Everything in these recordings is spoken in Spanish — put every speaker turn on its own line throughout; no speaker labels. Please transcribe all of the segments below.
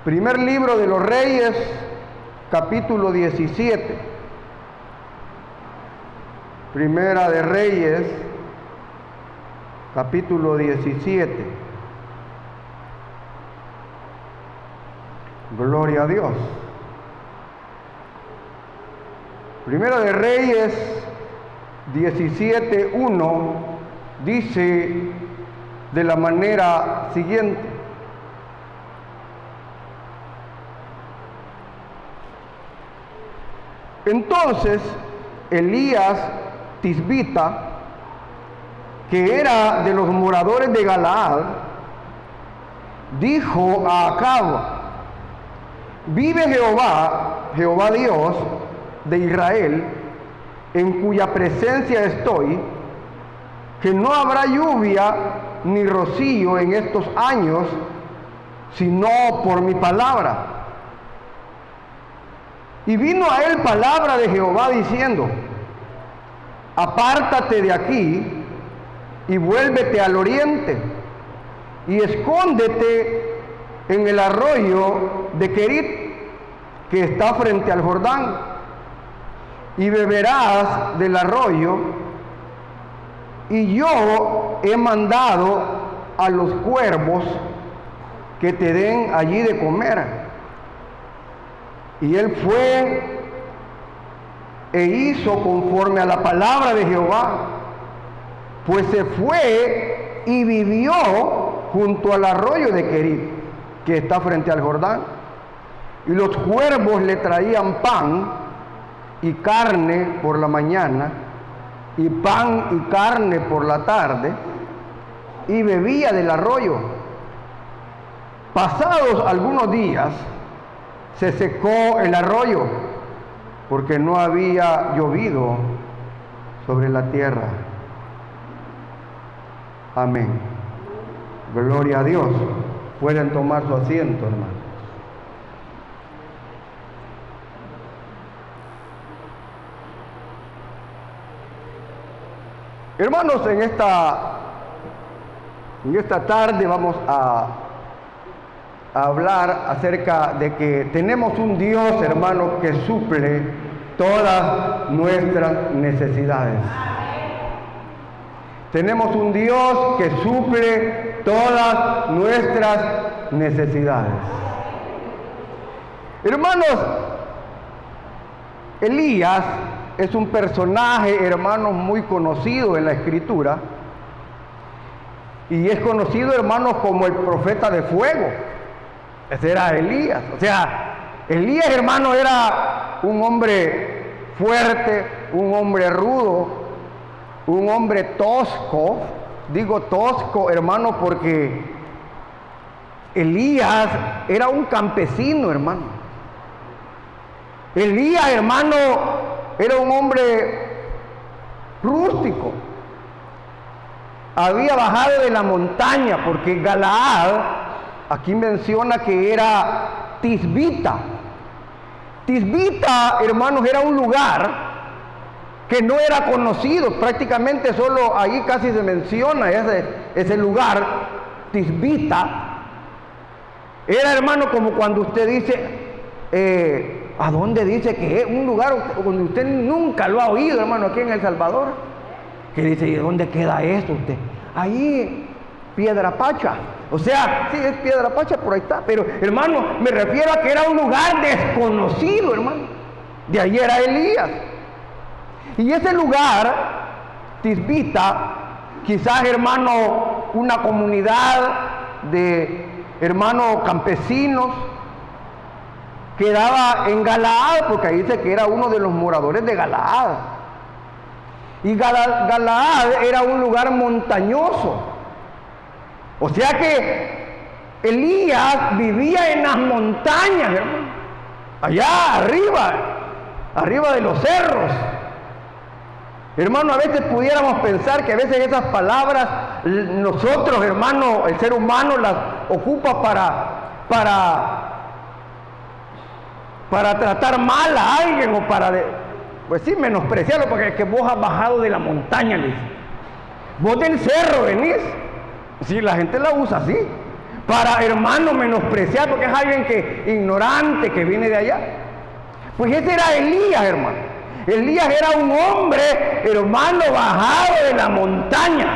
Primer libro de los Reyes, capítulo 17. Primera de Reyes, capítulo 17. Gloria a Dios. Primera de Reyes 17:1 dice de la manera siguiente: entonces Elías Tisbita, que era de los moradores de Galaad, dijo a Acab: vive Jehová Dios de Israel, en cuya presencia estoy, que no habrá lluvia ni rocío en estos años, sino por mi palabra. Y vino a él palabra de Jehová diciendo: apártate de aquí y vuélvete al oriente y escóndete en el arroyo de Querit, que está frente al Jordán, y beberás del arroyo, y yo he mandado a los cuervos que te den allí de comer. Y él fue e hizo conforme a la palabra de Jehová, pues se fue y vivió junto al arroyo de Querit, que está frente al Jordán. Y los cuervos le traían pan y carne por la mañana, y pan y carne por la tarde, y bebía del arroyo. Pasados algunos días, se secó el arroyo, porque no había llovido sobre la tierra. Amén. Gloria a Dios. Pueden tomar su asiento, hermanos. Hermanos, en esta tarde vamos a hablar acerca de que tenemos un Dios, hermano, que suple todas nuestras necesidades. Tenemos un Dios que suple todas nuestras necesidades. Hermanos, Elías es un personaje, hermanos, muy conocido en la Escritura, y es conocido, hermanos, como el profeta de fuego. Ese era Elías. O sea, Elías, hermano, era un hombre fuerte, un hombre rudo, un hombre tosco. Digo tosco, hermano, porque Elías era un campesino, hermano. Elías, hermano, era un hombre rústico. Había bajado de la montaña, porque Galaad, aquí menciona que era Tisbita. Tisbita, hermanos, era un lugar que no era conocido, prácticamente solo ahí casi se menciona ese lugar, Tisbita. Era, hermano, como cuando usted dice, ¿a dónde dice que es? Un lugar donde usted nunca lo ha oído, hermano, aquí en El Salvador. Que dice, ¿y dónde queda esto usted? Ahí, Piedra Pacha. O sea, sí, es Piedra Pacha, por ahí está. Pero, hermano, me refiero a que era un lugar desconocido, hermano. De ahí era Elías. Y ese lugar, Tisbita, quizás, hermano, una comunidad de hermanos campesinos, quedaba en Galaad, porque ahí dice que era uno de los moradores de Galaad. Y Galaad era un lugar montañoso. O sea que Elías vivía en las montañas, hermano, allá arriba de los cerros. Hermano, a veces pudiéramos pensar que a veces esas palabras nosotros, hermano, el ser humano las ocupa para tratar mal a alguien, o pues sí, menospreciarlo, porque que vos has bajado de la montaña, le dice. Vos del cerro venís. Sí, la gente la usa así. para, hermano, menospreciar, porque es alguien que ignorante, que viene de allá. Pues ese era Elías, hermano. Elías era un hombre, hermano, bajado de la montaña.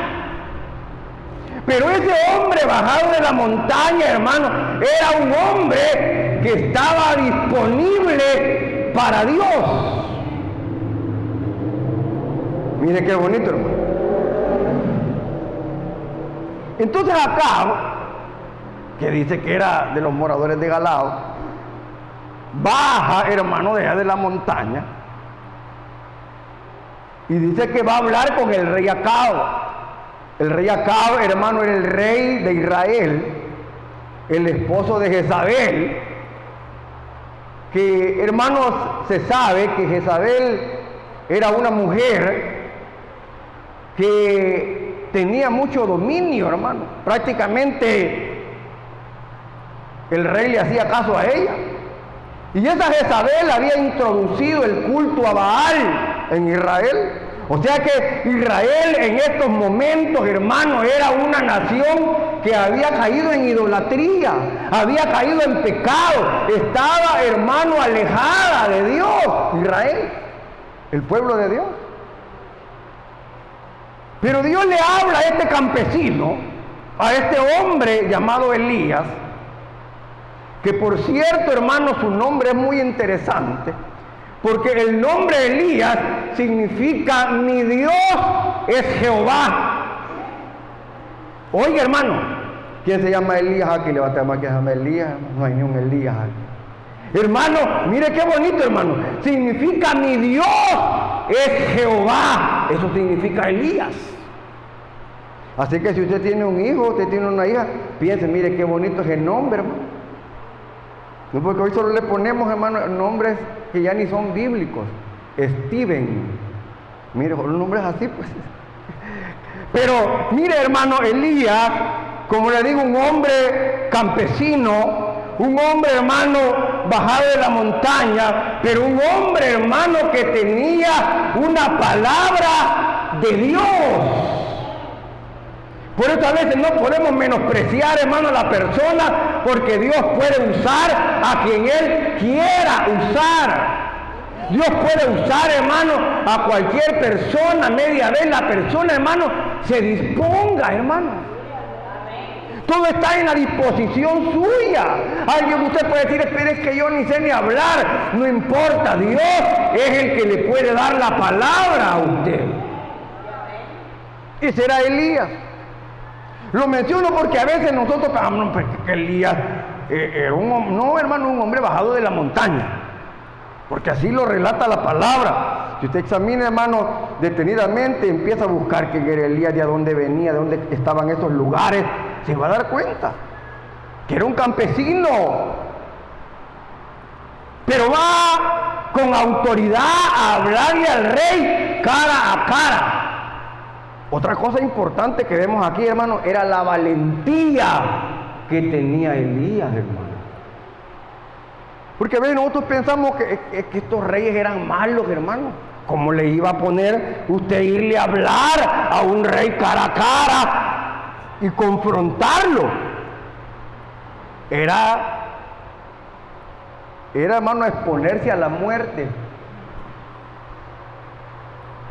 Pero ese hombre bajado de la montaña, hermano, era un hombre que estaba disponible para Dios. Mire qué bonito, hermano. Entonces Acab, que dice que era de los moradores de Galaad, baja, hermano, de allá de la montaña y dice que va a hablar con el rey Acab. El rey Acab, hermano, era el rey de Israel, el esposo de Jezabel, que, hermanos, se sabe que Jezabel era una mujer que tenía mucho dominio, hermano. Prácticamente el rey le hacía caso a ella. Y esa Jezabel había introducido el culto a Baal en Israel. O sea que Israel en estos momentos, hermano, era una nación que había caído en idolatría, había caído en pecado, estaba, hermano, alejada de Dios. Israel, el pueblo de Dios. Pero Dios le habla a este campesino, a este hombre llamado Elías, que por cierto, hermano, su nombre es muy interesante, porque el nombre Elías significa mi Dios es Jehová. Oiga, hermano, ¿quién se llama Elías aquí? Levanta la mano, ¿quién se llama Elías? No hay ni un Elías aquí. Hermano, mire qué bonito, hermano. Significa mi Dios es Jehová. Eso significa Elías. Así que si usted tiene un hijo, usted tiene una hija, piense, mire qué bonito es el nombre, hermano. No, porque hoy solo le ponemos, hermano, nombres que ya ni son bíblicos. Steven. Mire, los nombres así, pues. Pero, mire, hermano, Elías, como le digo, un hombre campesino, un hombre, hermano, bajado de la montaña, pero un hombre, hermano, que tenía una palabra de Dios. Por eso a veces no podemos menospreciar, hermano, a la persona, porque Dios puede usar a quien Él quiera usar. Dios puede usar, hermano, a cualquier persona, media vez la persona, hermano, se disponga, hermano. Todo está en la disposición suya. Alguien, usted puede decir, espere, es que yo ni sé ni hablar. No importa, Dios es el que le puede dar la palabra a usted. Y será Elías. Lo menciono porque a veces nosotros pensamos que Elías era no, hermano, un hombre bajado de la montaña, porque así lo relata la palabra. Si usted examina, hermano, detenidamente, empieza a buscar quién era Elías, de dónde venía, de dónde estaban esos lugares, se va a dar cuenta que era un campesino, pero va con autoridad a hablarle al rey cara a cara. Otra cosa importante que vemos aquí, hermano, era la valentía que tenía Elías, hermano. Porque a veces nosotros pensamos que estos reyes eran malos, hermano. ¿Cómo le iba a poner usted irle a hablar a un rey cara a cara y confrontarlo? Era, hermano, exponerse a la muerte.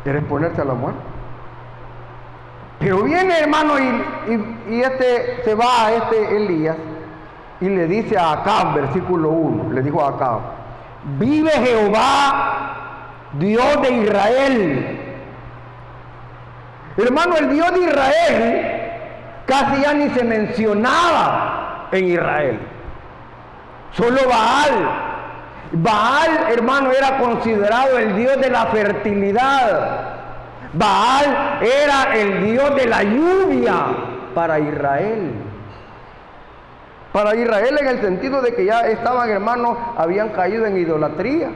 Era exponerse a la muerte. Pero viene, hermano, y este se va a Elías y le dice a Acab, versículo 1, le dijo a Acab: vive Jehová, Dios de Israel. Hermano, el Dios de Israel casi ya ni se mencionaba en Israel. Solo Baal. Baal, hermano, era considerado el Dios de la fertilidad. Baal era el Dios de la lluvia para Israel. Para Israel en el sentido de que ya estaban, hermanos, habían caído en idolatría.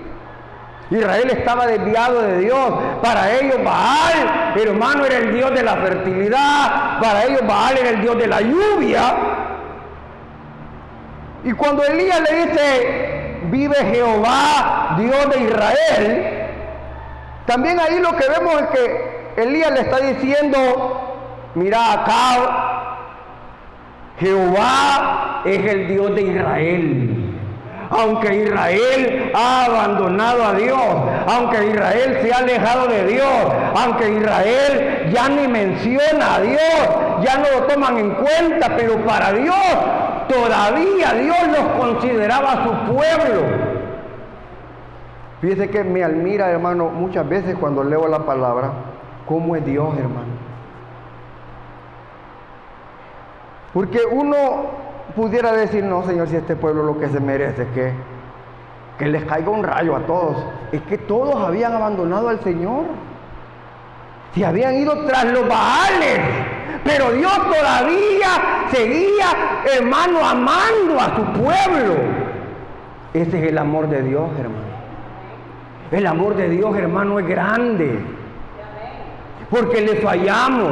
Israel estaba desviado de Dios. Para ellos Baal, hermano, era el Dios de la fertilidad. Para ellos Baal era el Dios de la lluvia. Y cuando Elías le dice: vive Jehová, Dios de Israel, también ahí lo que vemos es que Elías le está diciendo: mira, Acab, Jehová es el Dios de Israel. Aunque Israel ha abandonado a Dios, aunque Israel se ha alejado de Dios, aunque Israel ya ni menciona a Dios, ya no lo toman en cuenta, pero para Dios todavía Dios los consideraba su pueblo. Fíjese que me admira, hermano, muchas veces cuando leo la palabra, cómo es Dios, hermano. Porque uno pudiera decir, no, Señor, si este pueblo lo que se merece es que les caiga un rayo a todos. Es que todos habían abandonado al Señor. Se habían ido tras los Baales. Pero Dios todavía seguía, hermano, amando a su pueblo. Ese es el amor de Dios, hermano. El amor de Dios, hermano, es grande. Porque le fallamos.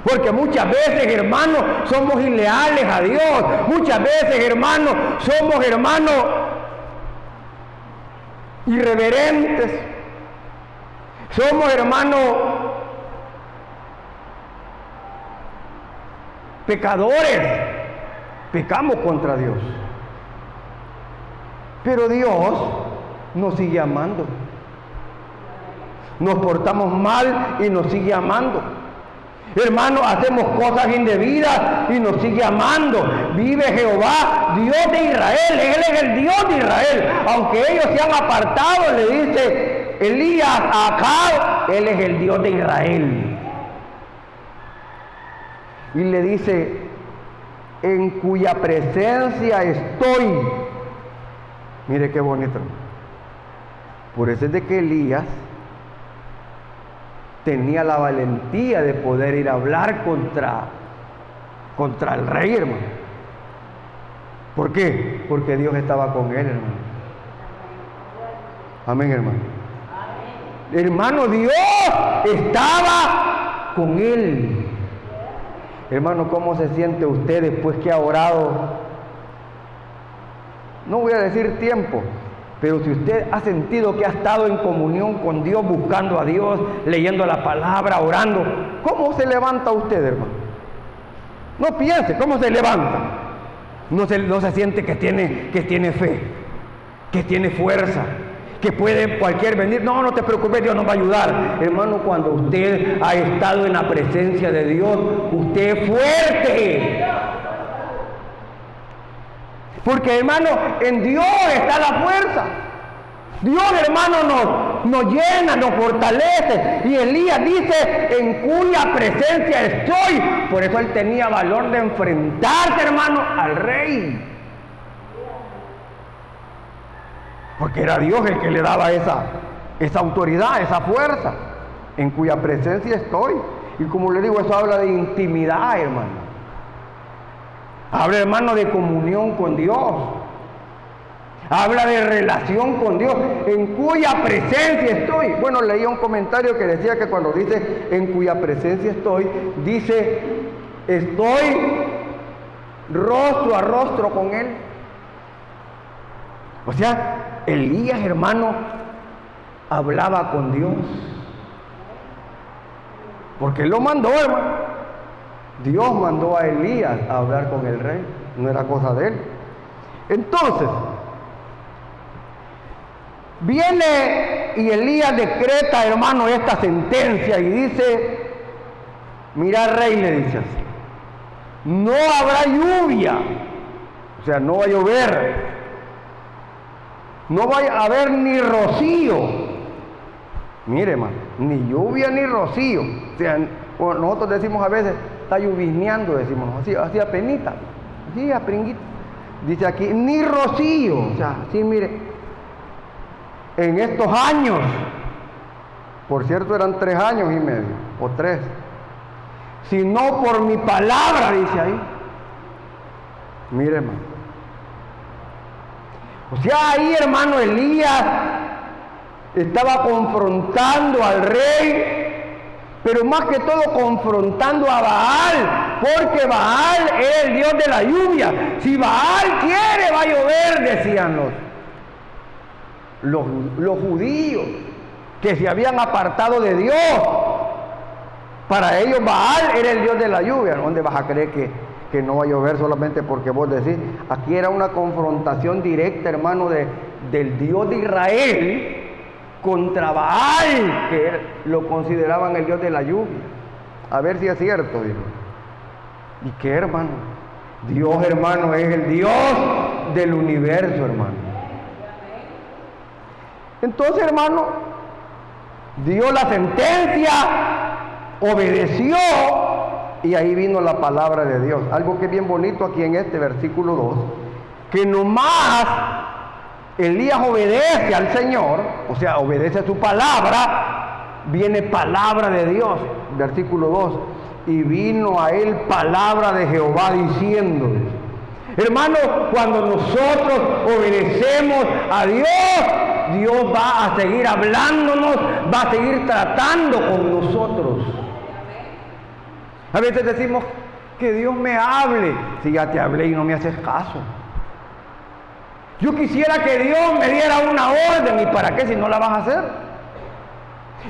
Porque muchas veces, hermanos, somos ileales a Dios. Muchas veces, hermanos, somos, hermanos, irreverentes. Somos, hermanos, pecadores. Pecamos contra Dios. Pero Dios nos sigue amando. Nos portamos mal y nos sigue amando. Hermanos, hacemos cosas indebidas y nos sigue amando. Vive Jehová, Dios de Israel. Él es el Dios de Israel. Aunque ellos se han apartado, le dice Elías a Acab, Él es el Dios de Israel. Y le dice, en cuya presencia estoy. Mire qué bonito. Por eso es de que Elías tenía la valentía de poder ir a hablar contra el rey, hermano. ¿Por qué? Porque Dios estaba con él, hermano. Amén, hermano. Amén. Hermano, Dios estaba con él. Hermano, ¿cómo se siente usted después que ha orado? No voy a decir tiempo, pero si usted ha sentido que ha estado en comunión con Dios, buscando a Dios, leyendo la palabra, orando, ¿cómo se levanta usted, hermano? No piense, ¿cómo se levanta? No se siente que tiene fe, que tiene fuerza, que puede cualquier venir. No, no te preocupes, Dios nos va a ayudar. Hermano, cuando usted ha estado en la presencia de Dios, usted es fuerte. Porque, hermano, en Dios está la fuerza. Dios, hermano, nos llena, nos fortalece. Y Elías dice, en cuya presencia estoy. Por eso él tenía valor de enfrentarse, hermano, al rey. Porque era Dios el que le daba esa autoridad, esa fuerza. En cuya presencia estoy. Y como le digo, eso habla de intimidad, hermano. Habla, hermano, de comunión con Dios. Habla de relación con Dios. En cuya presencia estoy. Bueno, leía un comentario que decía que cuando dice en cuya presencia estoy, dice estoy rostro a rostro con Él. O sea, Elías, hermano, hablaba con Dios. Porque Él lo mandó, hermano. Dios mandó a Elías a hablar con el rey, no era cosa de él. Entonces, viene y Elías decreta, hermano, esta sentencia y dice, mira, rey, le dice así, no habrá lluvia, o sea, no va a llover, no va a haber ni rocío. Mire, hermano, ni lluvia ni rocío. O sea, nosotros decimos a veces, está lluvineando, decimos, así apenita, así apringuita. Dice aquí, ni rocío, o sea, sí, mire, en estos años, por cierto eran 3 años y medio, o 3, sino por mi palabra, dice ahí. Mire, hermano. O sea, ahí, hermano, Elías estaba confrontando al rey, pero más que todo confrontando a Baal, porque Baal es el Dios de la lluvia. Si Baal quiere, va a llover, decían los judíos, que se habían apartado de Dios. Para ellos Baal era el Dios de la lluvia. ¿Dónde vas a creer que no va a llover solamente porque vos decís. Aquí era una confrontación directa, hermano, del Dios de Israel contra Baal, que lo consideraban el Dios de la lluvia. A ver si es cierto, dijo. ¿Y qué, hermano? Dios, hermano, es el Dios del universo, hermano. Entonces, hermano, dio la sentencia, obedeció, y ahí vino la palabra de Dios. Algo que es bien bonito aquí en este versículo 2, que nomás Elías obedece al Señor, o sea, obedece a su palabra, viene palabra de Dios, versículo 2, y vino a él palabra de Jehová diciéndole. Hermano, cuando nosotros obedecemos a Dios, Dios va a seguir hablándonos, va a seguir tratando con nosotros. A veces decimos que Dios me hable. Si ya te hablé y no me haces caso. Yo quisiera que Dios me diera una orden. ¿Y para qué si no la vas a hacer?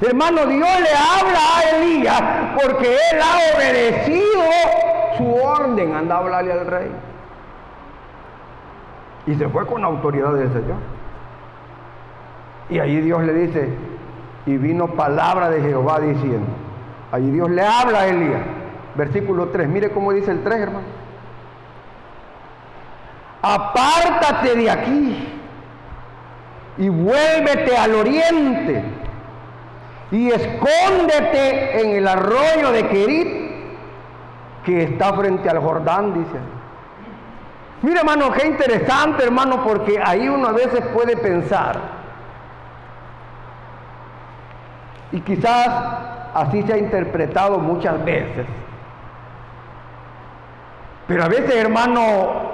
Hermano, Dios le habla a Elías porque él ha obedecido su orden. Anda a hablarle al rey. Y se fue con la autoridad del Señor. Y ahí Dios le dice, y vino palabra de Jehová diciendo. Ahí Dios le habla a Elías. Versículo 3, mire cómo dice el 3, hermano. Apártate de aquí y vuélvete al oriente y escóndete en el arroyo de Querit que está frente al Jordán, dice. Mire, hermano, qué interesante, hermano, porque ahí uno a veces puede pensar, y quizás así se ha interpretado muchas veces, pero a veces, hermano,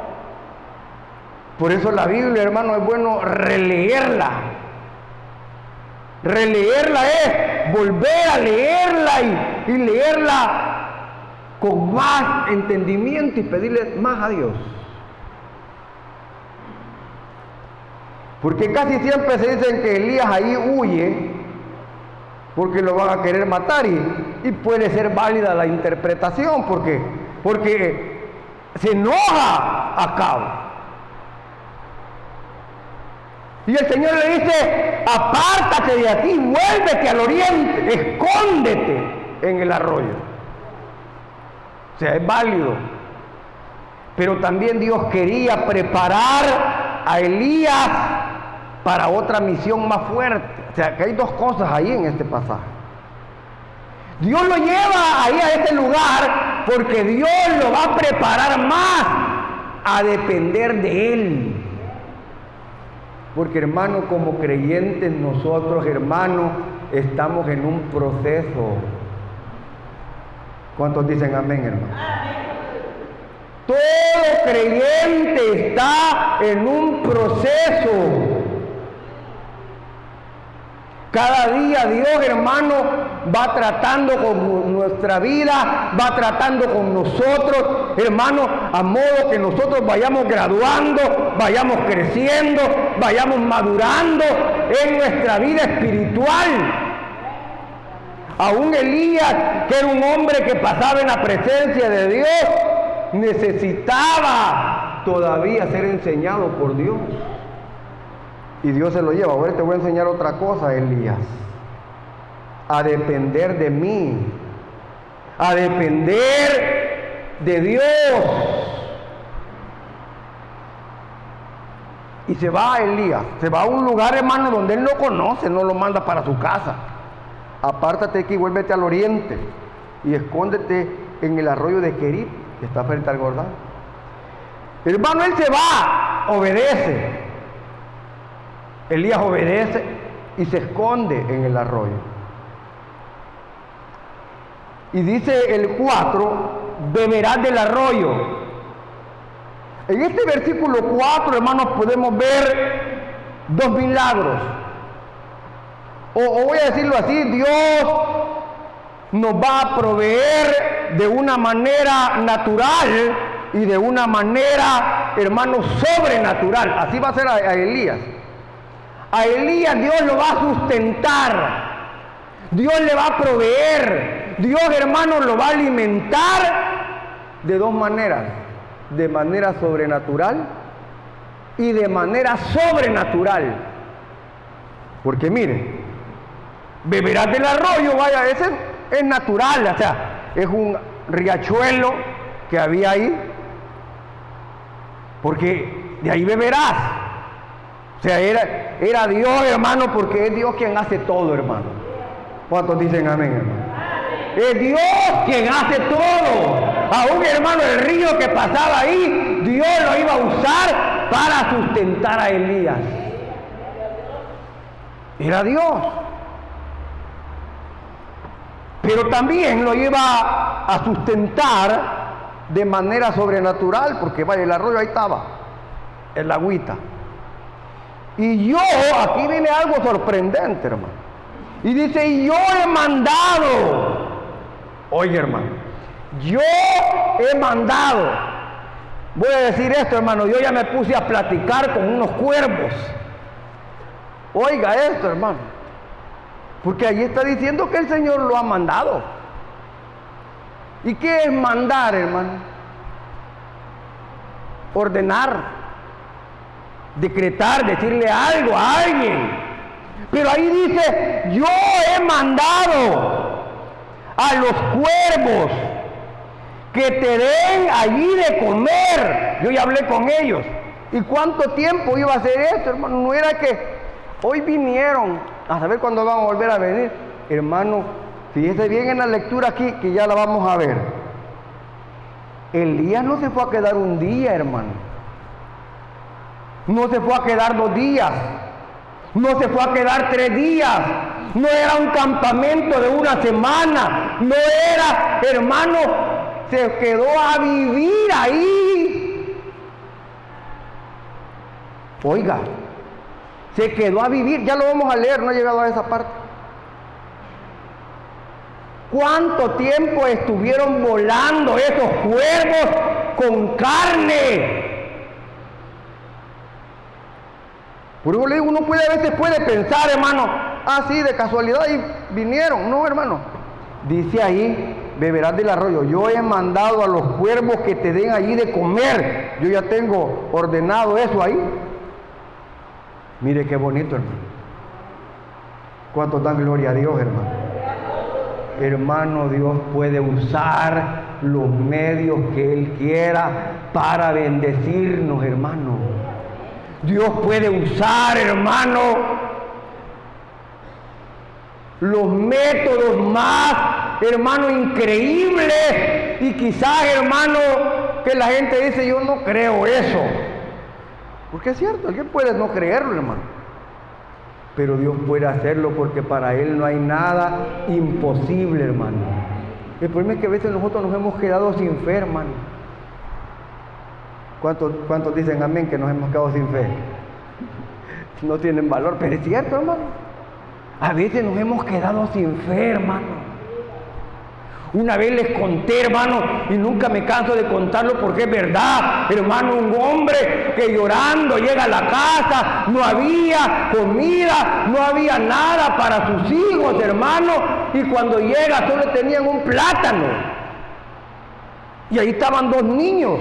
por eso la Biblia, hermano, es bueno releerla. Releerla es volver a leerla y leerla con más entendimiento y pedirle más a Dios. Porque casi siempre se dicen que Elías ahí huye porque lo van a querer matar, y puede ser válida la interpretación porque se enoja Acab. Y el Señor le dice, apártate de aquí, vuélvete al oriente, escóndete en el arroyo. O sea, es válido. Pero también Dios quería preparar a Elías para otra misión más fuerte. O sea, que hay dos cosas ahí en este pasaje. Dios lo lleva ahí a este lugar porque Dios lo va a preparar más a depender de Él. Porque, hermano, como creyentes nosotros, hermano, estamos en un proceso. ¿Cuántos dicen amén, hermano? Todo creyente está en un proceso. Cada día Dios, hermano, va tratando con nuestra vida, va tratando con nosotros, hermano, a modo que nosotros vayamos graduando, vayamos creciendo, vayamos madurando en nuestra vida espiritual. Aún Elías, que era un hombre que pasaba en la presencia de Dios, necesitaba todavía ser enseñado por Dios. Y Dios se lo lleva. Ahora te voy a enseñar otra cosa, Elías. A depender de mí. A depender de Dios. Y se va Elías. Se va a un lugar, hermano, donde él no conoce. No lo manda para su casa. Apártate aquí, vuélvete al oriente. Y escóndete en el arroyo de Querit, que está frente al Jordán. Hermano, él se va. Obedece. Elías obedece y se esconde en el arroyo. Y dice el 4, beberás del arroyo. En este versículo 4, hermanos, podemos ver dos milagros. O voy a decirlo así, Dios nos va a proveer de una manera natural y de una manera, hermanos, sobrenatural. Así va a ser a Elías. A Elías Dios lo va a sustentar, Dios le va a proveer, Dios, hermano, lo va a alimentar de dos maneras, de manera sobrenatural y de manera sobrenatural. Porque mire, beberás del arroyo, vaya, ese es natural, o sea, es un riachuelo que había ahí, porque de ahí beberás. O sea, era Dios, hermano, porque es Dios quien hace todo, hermano. ¿Cuántos dicen amén, hermano? Es Dios quien hace todo. Aún, hermano, el río que pasaba ahí, Dios lo iba a usar para sustentar a Elías. Era Dios. Pero también lo iba a sustentar de manera sobrenatural, porque vaya, el arroyo ahí estaba, el agüita. Y yo, aquí viene algo sorprendente, hermano. Y dice, y yo he mandado. Oye, hermano, yo he mandado. Voy a decir esto, hermano, yo ya me puse a platicar con unos cuervos. Oiga esto, hermano. Porque ahí está diciendo que el Señor lo ha mandado. ¿Y qué es mandar, hermano? Ordenar, decretar, decirle algo a alguien. Pero ahí dice, yo he mandado a los cuervos que te den allí de comer. Yo ya hablé con ellos. ¿Y cuánto tiempo iba a hacer esto, hermano? No era que hoy vinieron, a saber cuándo van a volver a venir. Hermano, fíjese bien en la lectura aquí, que ya la vamos a ver. Elías no se fue a quedar un día, hermano. No se fue a quedar 2 días. No se fue a quedar 3 días. No era un campamento de una semana. No era, hermano, se quedó a vivir ahí. Oiga, se quedó a vivir. Ya lo vamos a leer, no he llegado a esa parte. ¿Cuánto tiempo estuvieron volando esos cuervos con carne? Por eso le digo, uno a veces puede pensar, hermano, sí, de casualidad y vinieron. No, hermano. Dice ahí, beberás del arroyo. Yo he mandado a los cuervos que te den allí de comer. Yo ya tengo ordenado eso ahí. Mire qué bonito, hermano. ¿Cuántos dan gloria a Dios, hermano? Hermano, Dios puede usar los medios que Él quiera para bendecirnos, hermano. Dios puede usar, hermano, los métodos más, hermano, increíbles. Y quizás, hermano, que la gente dice, yo no creo eso. Porque es cierto, alguien puede no creerlo, hermano. Pero Dios puede hacerlo porque para Él no hay nada imposible, hermano. El problema es que a veces nosotros nos hemos quedado sin fe, hermano. ¿Cuántos dicen amén que nos hemos quedado sin fe? No tienen valor, pero es cierto, hermano. A veces nos hemos quedado sin fe, hermano. Una vez les conté, hermano, y nunca me canso de contarlo porque es verdad, hermano, un hombre que llorando llega a la casa, no había comida, no había nada para sus hijos, hermano, y cuando llega solo tenían un plátano. Y ahí estaban 2 niños.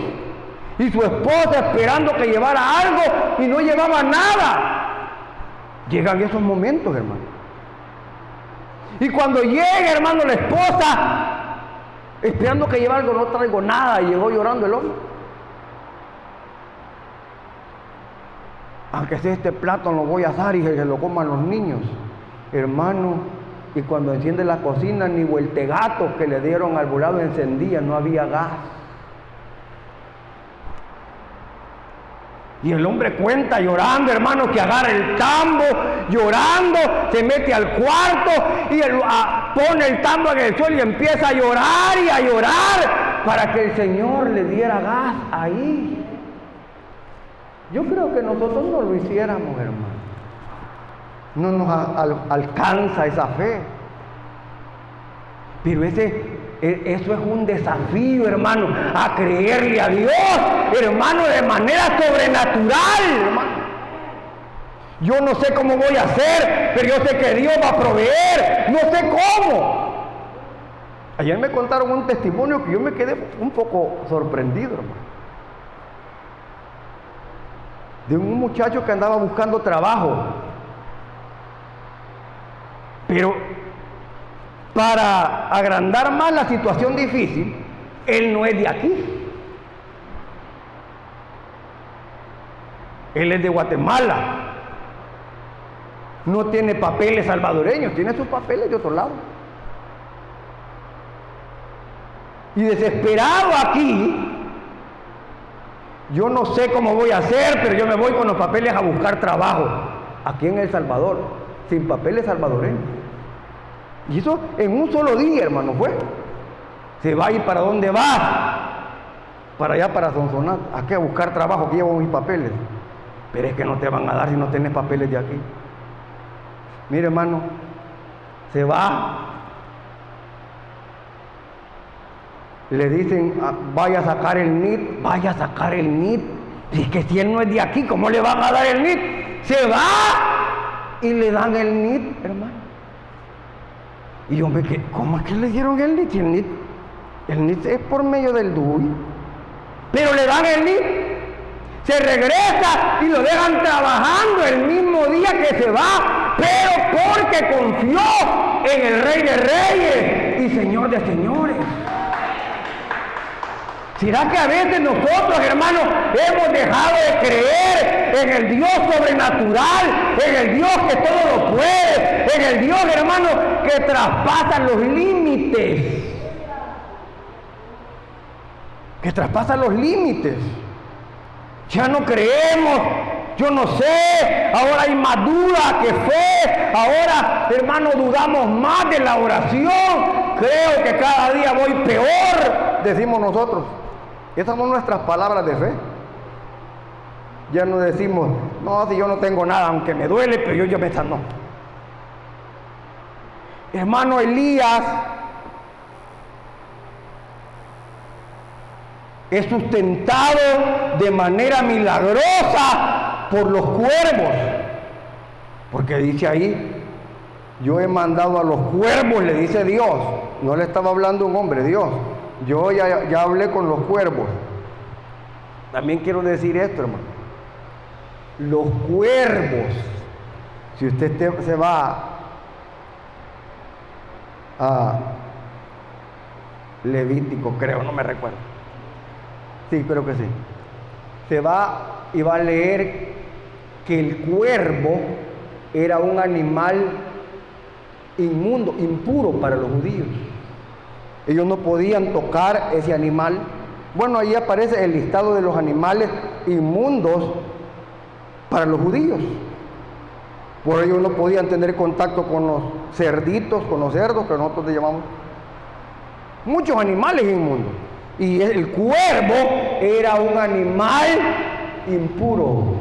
Y su esposa esperando que llevara algo y no llevaba nada. Llegan esos momentos, hermano. Y cuando llega, hermano, la esposa, esperando que llevara algo, no traigo nada. Y llegó llorando el hombre. Aunque sea este plato, lo voy a asar y se lo coman los niños. Hermano, y cuando enciende la cocina, ni vueltegatos que le dieron al volado encendía, no había gas. Y el hombre cuenta llorando, hermano, que agarra el tambo, llorando, se mete al cuarto y pone el tambo en el suelo y empieza a llorar y a llorar para que el Señor le diera gas ahí. Yo creo que nosotros no lo hiciéramos, hermano. No nos alcanza esa fe. Pero eso es un desafío, hermano, a creerle a Dios, hermano, de manera sobrenatural, hermano. Yo no sé cómo voy a hacer, pero yo sé que Dios va a proveer, no sé cómo. Ayer me contaron un testimonio que yo me quedé un poco sorprendido, hermano. De un muchacho que andaba buscando trabajo. Pero para agrandar más la situación difícil, él no es de aquí. Él es de Guatemala. No tiene papeles salvadoreños, tiene sus papeles de otro lado. Y desesperado aquí, yo no sé cómo voy a hacer, pero yo me voy con los papeles a buscar trabajo aquí en El Salvador, sin papeles salvadoreños. Y eso en un solo día, hermano, fue. Se va. ¿Y para dónde vas? Para allá, para Sonsonate. ¿A qué? A buscar trabajo, que llevo mis papeles. Pero es que no te van a dar si no tienes papeles de aquí. Mire, hermano, se va. Le dicen, vaya a sacar el NIT, vaya a sacar el NIT. Y es que si él no es de aquí, ¿cómo le van a dar el NIT? Se va y le dan el NIT, hermano. Y yo me quedé, ¿cómo es que le dieron el NIT? El NIT es por medio del DUI. Pero le dan el NIT, se regresa y lo dejan trabajando el mismo día que se va, pero porque confió en el Rey de Reyes y Señor de Señores. ¿Será que a veces nosotros, hermanos, hemos dejado de creer en el Dios sobrenatural, en el Dios que todo lo puede, en el Dios, hermanos, que traspasa los límites? Que traspasa los límites. Ya no creemos, yo no sé, ahora hay más duda que fe, ahora, hermano, dudamos más de la oración, creo que cada día voy peor, decimos nosotros. Esas son nuestras palabras de fe. Ya no decimos, no, si yo no tengo nada, aunque me duele, pero yo me sanó. Hermano Elías es sustentado de manera milagrosa por los cuervos. Porque dice ahí, yo he mandado a los cuervos, le dice Dios. No le estaba hablando un hombre, Dios. Yo ya hablé con los cuervos. También quiero decir esto, hermano. Los cuervos, si usted se va a Levítico, creo, no me recuerdo. Sí, creo que sí. Se va y va a leer que el cuervo era un animal inmundo, impuro para los judíos. Ellos no podían tocar ese animal. Bueno, ahí aparece el listado de los animales inmundos para los judíos. Por ello no podían tener contacto con los cerditos, con los cerdos, que nosotros le llamamos. Muchos animales inmundos. Y el cuervo era un animal impuro.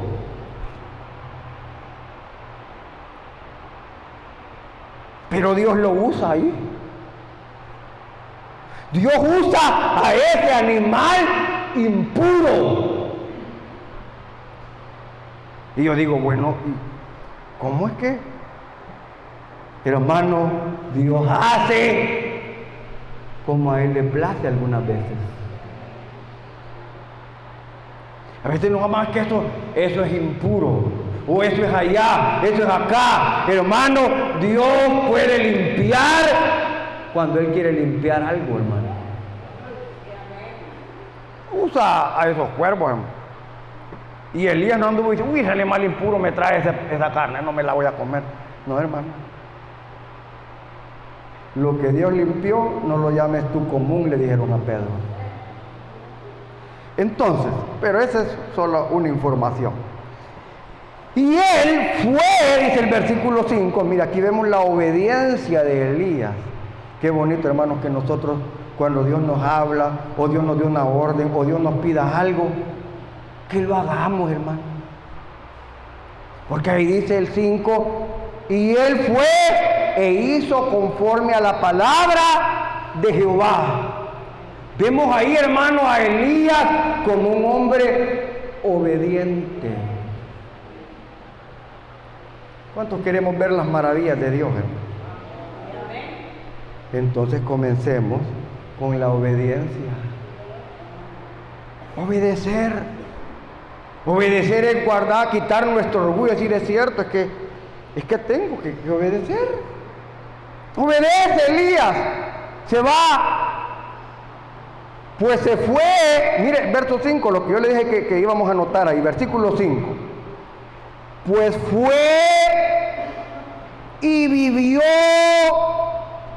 Pero Dios lo usa ahí. Dios usa a ese animal impuro. Y yo digo, bueno, ¿cómo es que? Pero hermano, Dios hace como a Él le place algunas veces. A veces no, más que eso es impuro, o eso es allá, eso es acá. Hermano, Dios puede limpiar cuando Él quiere limpiar algo, hermano. Usa a esos cuervos, hermano. Y Elías no anduvo y dice, uy, ese animal impuro me trae esa carne, no me la voy a comer. No, hermano. Lo que Dios limpió, no lo llames tú común, le dijeron a Pedro. Entonces, pero esa es solo una información. Y él fue, dice el versículo 5, mira, aquí vemos la obediencia de Elías. Qué bonito, hermanos, que nosotros, cuando Dios nos habla, o Dios nos dio una orden, o Dios nos pida algo, que lo hagamos, hermano. Porque ahí dice el 5, y él fue e hizo conforme a la palabra de Jehová. Vemos ahí, hermano, a Elías como un hombre obediente. ¿Cuántos queremos ver las maravillas de Dios, hermano? Entonces comencemos con la obediencia. Obedecer. Obedecer es guardar, quitar nuestro orgullo, decir es cierto, es que tengo que obedecer. Obedece, Elías. Se va. Pues se fue. Mire, verso 5, lo que yo le dije que íbamos a anotar ahí, versículo 5. Pues fue y vivió.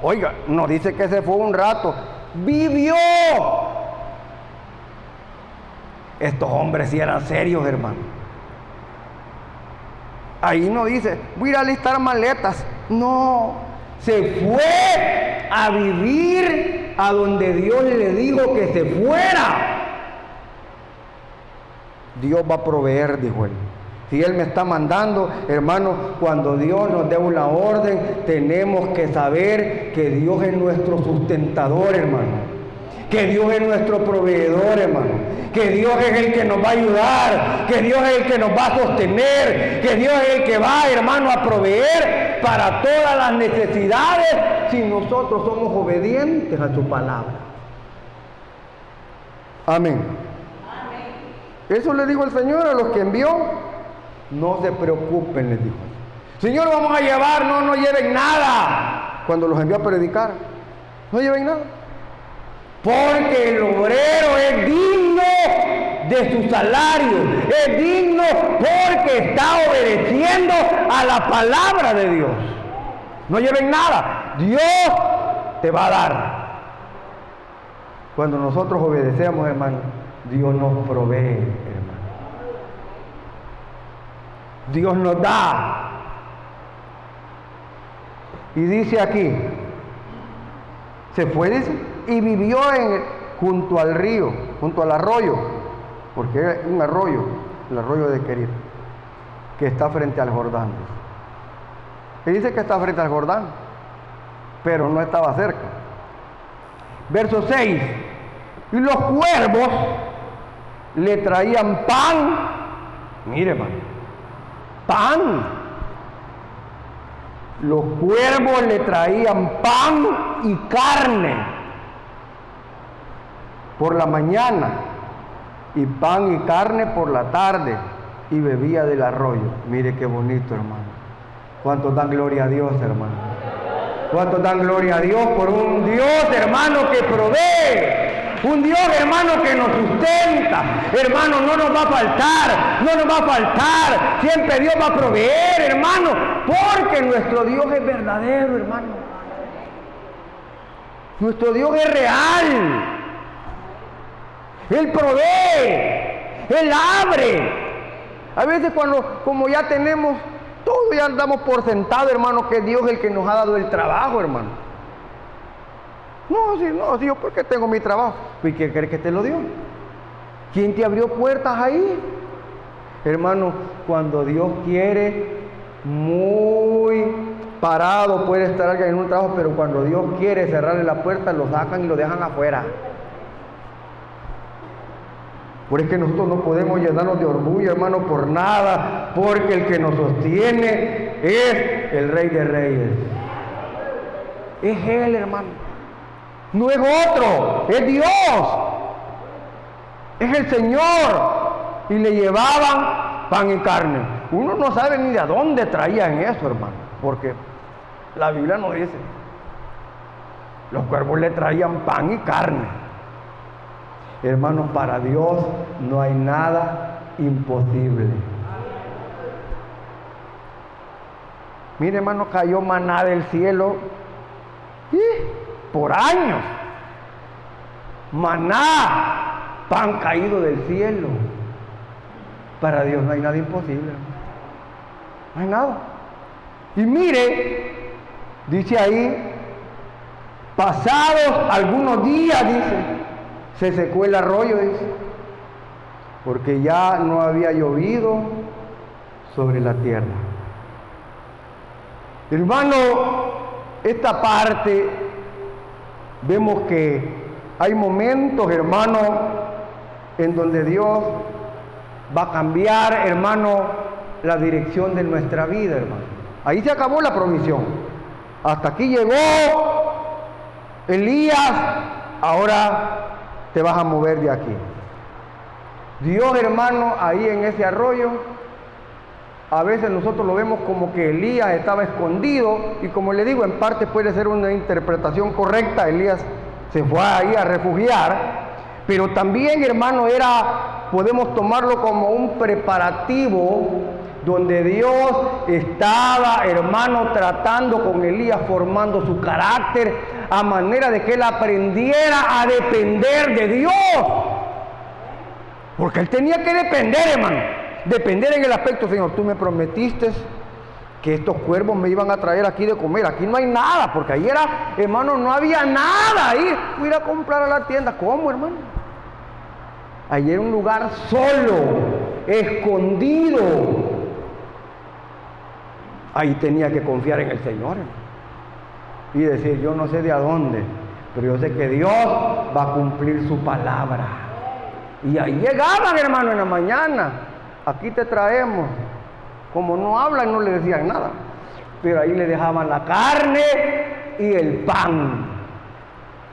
Oiga, no dice que se fue un rato. Vivió. Estos hombres sí eran serios, hermano. Ahí no dice, voy a ir a alistar maletas. No, se fue a vivir a donde Dios le dijo que se fuera. Dios va a proveer, dijo él. Si Él me está mandando, hermano, cuando Dios nos dé una orden, tenemos que saber que Dios es nuestro sustentador, hermano. Que Dios es nuestro proveedor, hermano. Que Dios es el que nos va a ayudar. Que Dios es el que nos va a sostener. Que Dios es el que va, hermano, a proveer para todas las necesidades si nosotros somos obedientes a su palabra. Amén. Eso le dijo el Señor a los que envió. No se preocupen, les dijo. Señor, vamos a llevar, no lleven nada. Cuando los envió a predicar, no lleven nada. Porque el obrero es digno de su salario. Es digno porque está obedeciendo a la palabra de Dios. No lleven nada. Dios te va a dar. Cuando nosotros obedecemos, hermano, Dios nos provee, hermano. Dios nos da. Y dice aquí, se fue, dice, y vivió junto al río, junto al arroyo, porque es un arroyo, el arroyo de Querit, que está frente al Jordán. Y dice que está frente al Jordán, pero no estaba cerca. Verso 6, y los cuervos le traían pan, mire, hermano, pan. Los cuervos le traían pan y carne por la mañana y pan y carne por la tarde y bebía del arroyo. Mire qué bonito, hermano. ¿Cuántos dan gloria a Dios, hermano? ¿Cuántos dan gloria a Dios por un Dios, hermano, que provee? Un Dios, hermano, que nos sustenta. Hermano, no nos va a faltar, no nos va a faltar. Siempre Dios va a proveer, hermano, porque nuestro Dios es verdadero, hermano. Nuestro Dios es real. Él provee, Él abre. A veces como ya tenemos todo, ya damos por sentado, hermano, que Dios es el que nos ha dado el trabajo, hermano. No, Dios, ¿por qué tengo mi trabajo? ¿Y quién cree que te lo dio? ¿Quién te abrió puertas ahí? Hermano, cuando Dios quiere, muy parado puede estar alguien en un trabajo, pero cuando Dios quiere cerrarle la puerta, lo sacan y lo dejan afuera. Por eso es que nosotros no podemos llenarnos de orgullo, hermano, por nada, porque el que nos sostiene es el Rey de Reyes. Es Él, hermano. No es otro, es Dios. Es el Señor. Y le llevaban pan y carne. Uno no sabe ni de dónde traían eso, hermano, porque la Biblia no dice. Los cuervos le traían pan y carne. Hermanos, para Dios no hay nada imposible. Mire, hermano, cayó maná del cielo por años. Maná, pan caído del cielo. Para Dios no hay nada imposible, hermano. No hay nada. Y mire, dice ahí, pasados algunos días, dice, se secó el arroyo, dice, porque ya no había llovido sobre la tierra. Hermano, esta parte vemos que hay momentos, hermano, en donde Dios va a cambiar, hermano, la dirección de nuestra vida, hermano. Ahí se acabó la provisión. Hasta aquí llegó Elías, ahora te vas a mover de aquí. Dios, hermano, ahí en ese arroyo, a veces nosotros lo vemos como que Elías estaba escondido, y como le digo, en parte puede ser una interpretación correcta. Elías se fue ahí a refugiar, pero también, hermano, podemos tomarlo como un preparativo donde Dios estaba, hermano, tratando con Elías, formando su carácter a manera de que él aprendiera a depender de Dios. Porque él tenía que depender, hermano. Depender en el aspecto: Señor, tú me prometiste que estos cuervos me iban a traer aquí de comer. Aquí no hay nada, porque ahí era, hermano, no había nada ahí. Voy a ir a comprar a la tienda. ¿Cómo, hermano? Ahí era un lugar solo, escondido. Ahí tenía que confiar en el Señor y decir: yo no sé de a dónde, pero yo sé que Dios va a cumplir su palabra. Y ahí llegaban, hermano, en la mañana: aquí te traemos. Como no hablan, no le decían nada, pero ahí le dejaban la carne y el pan.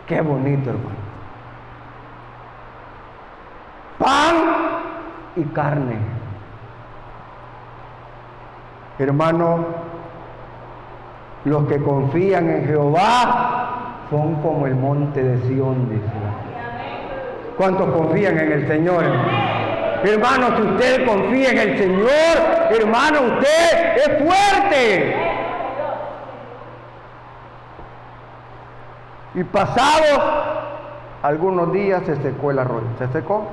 Qué bonito, hermano. Pan y carne. Hermano, los que confían en Jehová son como el monte de Sión, dice. ¿Cuántos confían en el Señor? Hermano, si usted confía en el Señor, hermano, usted es fuerte. Y pasados algunos días se secó el arroyo. ¿Se secó?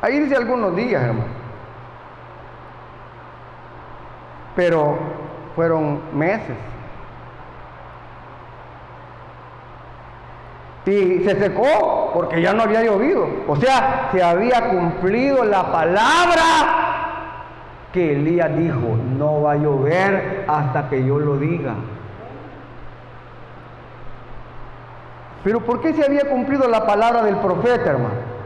Ahí dice algunos días, hermano. Pero fueron meses. Y se secó porque ya no había llovido. O sea, se había cumplido la palabra que Elías dijo: no va a llover hasta que yo lo diga. Pero ¿por qué se había cumplido la palabra del profeta, hermano?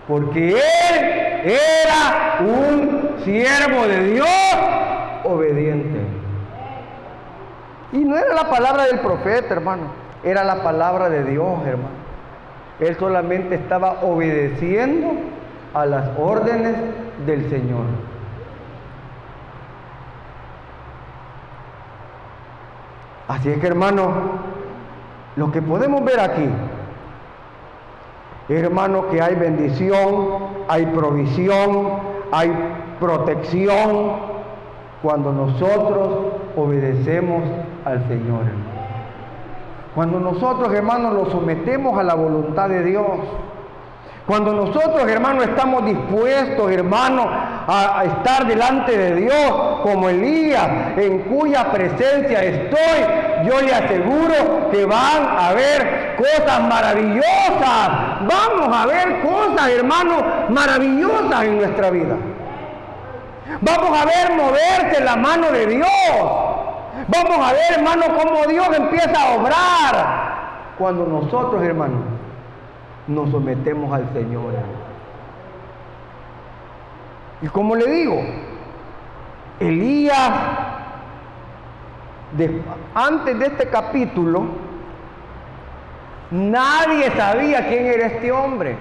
Porque él era un siervo de Dios obediente. Y no era la palabra del profeta, hermano. Era la palabra de Dios, hermano. Él solamente estaba obedeciendo a las órdenes del Señor. Así es que, hermano, lo que podemos ver aquí, hermano, que hay bendición, hay provisión, hay protección cuando nosotros obedecemos al Señor, hermano. Cuando nosotros, hermanos, nos sometemos a la voluntad de Dios. Cuando nosotros, hermanos, estamos dispuestos, hermanos, a estar delante de Dios como Elías, en cuya presencia estoy, yo le aseguro que van a haber cosas maravillosas. Vamos a ver cosas, hermanos, maravillosas en nuestra vida. Vamos a ver moverse la mano de Dios. Vamos a ver, hermano, cómo Dios empieza a obrar cuando nosotros, hermano, nos sometemos al Señor. Y como le digo, Elías, antes de este capítulo, nadie sabía quién era este hombre.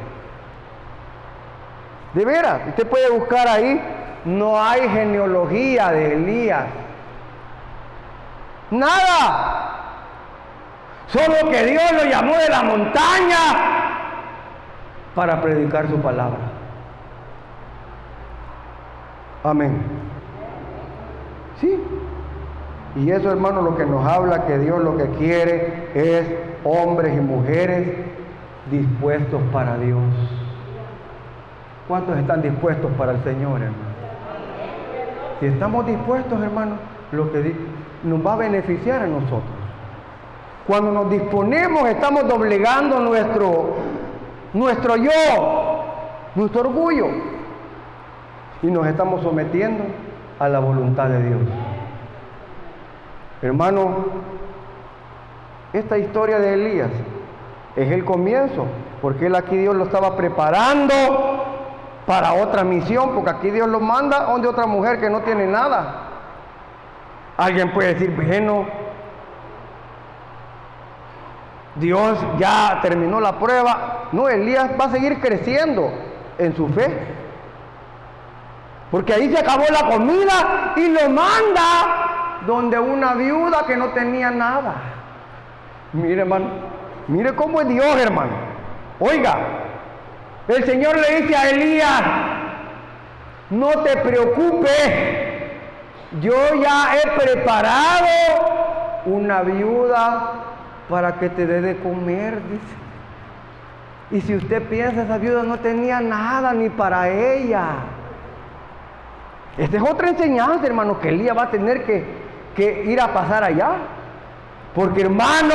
De veras, usted puede buscar ahí, no hay genealogía de Elías. Nada. Solo que Dios lo llamó de la montaña para predicar su palabra. Amén. Sí. Y eso, hermano, lo que nos habla que Dios lo que quiere es hombres y mujeres dispuestos para Dios. ¿Cuántos están dispuestos para el Señor, hermano? Si estamos dispuestos, hermano, lo que nos va a beneficiar a nosotros. Cuando nos disponemos, estamos doblegando nuestro yo, nuestro orgullo, y nos estamos sometiendo a la voluntad de Dios. Hermano, esta historia de Elías es el comienzo, porque él aquí Dios lo estaba preparando para otra misión, porque aquí Dios lo manda donde otra mujer que no tiene nada. Alguien puede decir, bueno, Dios ya terminó la prueba. No, Elías va a seguir creciendo en su fe. Porque ahí se acabó la comida y lo manda donde una viuda que no tenía nada. Mire, hermano, mire cómo es Dios, hermano. Oiga, el Señor le dice a Elías: no te preocupes, yo ya he preparado una viuda para que te dé de comer, dice. Y si usted piensa, esa viuda no tenía nada ni para ella. Esta es otra enseñanza, hermano, que Elías va a tener que ir a pasar allá. Porque, hermano,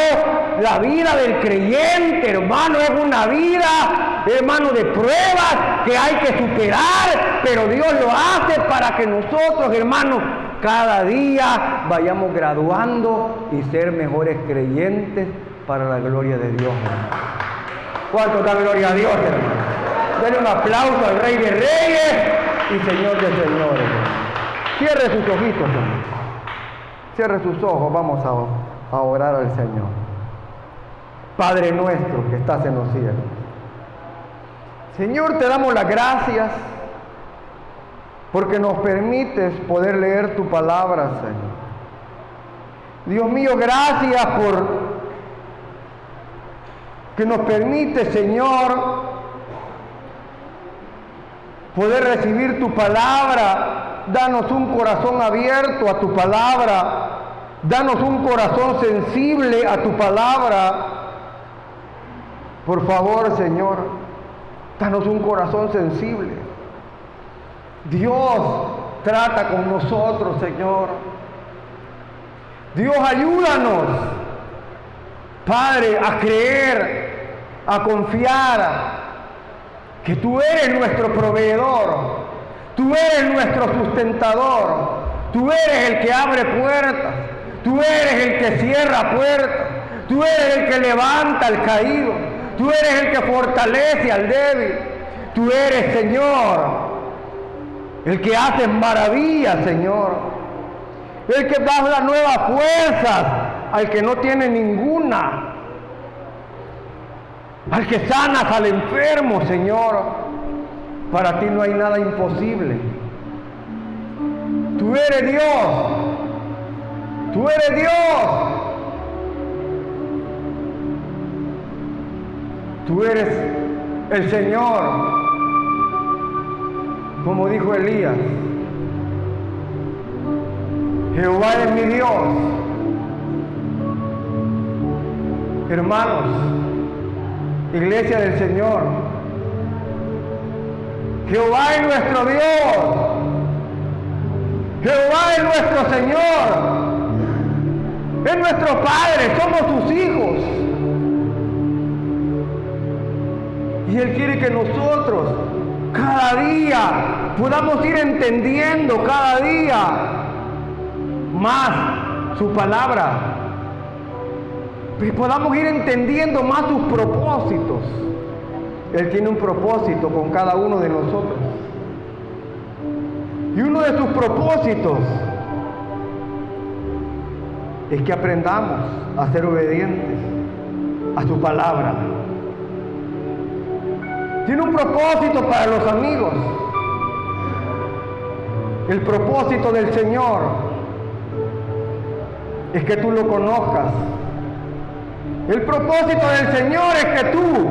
la vida del creyente, hermano, es una vida, hermano, de pruebas que hay que superar, pero Dios lo hace para que nosotros, hermano, cada día vayamos graduando y ser mejores creyentes para la gloria de Dios, hermano. ¿Cuánto da gloria a Dios, hermano? Denle un aplauso al Rey de Reyes y Señor de Señores. Cierre sus ojitos, hermano. Cierre sus ojos, vamos a orar al Señor. Padre nuestro que estás en los cielos, Señor, te damos las gracias porque nos permites poder leer tu palabra, Señor. Dios mío, gracias por que nos permite, Señor, poder recibir tu palabra. Danos un corazón abierto a tu palabra. Danos un corazón sensible a tu palabra. Por favor, Señor, danos un corazón sensible. Dios, trata con nosotros, Señor. Dios, ayúdanos, Padre, a creer, a confiar que tú eres nuestro proveedor, tú eres nuestro sustentador, tú eres el que abre puertas, tú eres el que cierra puertas, tú eres el que levanta al caído, tú eres el que fortalece al débil, tú eres, Señor, el que hace maravillas, Señor, el que da las nuevas fuerzas al que no tiene ninguna, al que sanas al enfermo, Señor. Para ti no hay nada imposible. Tú eres Dios. Tú eres Dios. Tú eres el Señor. Como dijo Elías, Jehová es mi Dios. Hermanos, iglesia del Señor, Jehová es nuestro Dios. Jehová es nuestro Señor. Es nuestro Padre, somos sus hijos. Y Él quiere que nosotros cada día podamos ir entendiendo cada día más su palabra. Que podamos ir entendiendo más sus propósitos. Él tiene un propósito con cada uno de nosotros. Y uno de sus propósitos es que aprendamos a ser obedientes a su palabra. Tiene un propósito para los amigos. El propósito del Señor es que tú lo conozcas. El propósito del Señor es que tú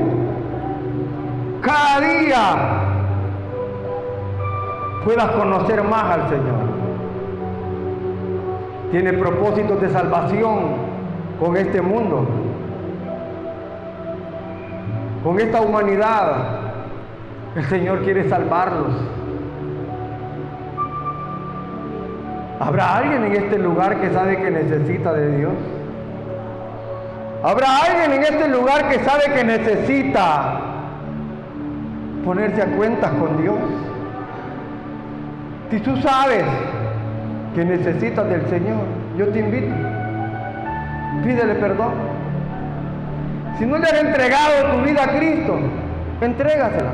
cada día puedas conocer más al Señor. Tiene propósitos de salvación con este mundo, con esta humanidad. El Señor quiere salvarlos. ¿Habrá alguien en este lugar que sabe que necesita de Dios? ¿Habrá alguien en este lugar que sabe que necesita ponerse a cuentas con Dios? Si tú sabes que necesitas del Señor, yo te invito, pídele perdón. Si no le has entregado tu vida a Cristo, entrégasela.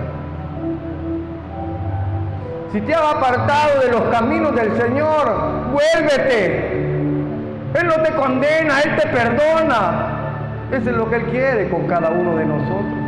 Si te has apartado de los caminos del Señor, vuélvete. Él no te condena, Él te perdona. Eso es lo que Él quiere con cada uno de nosotros.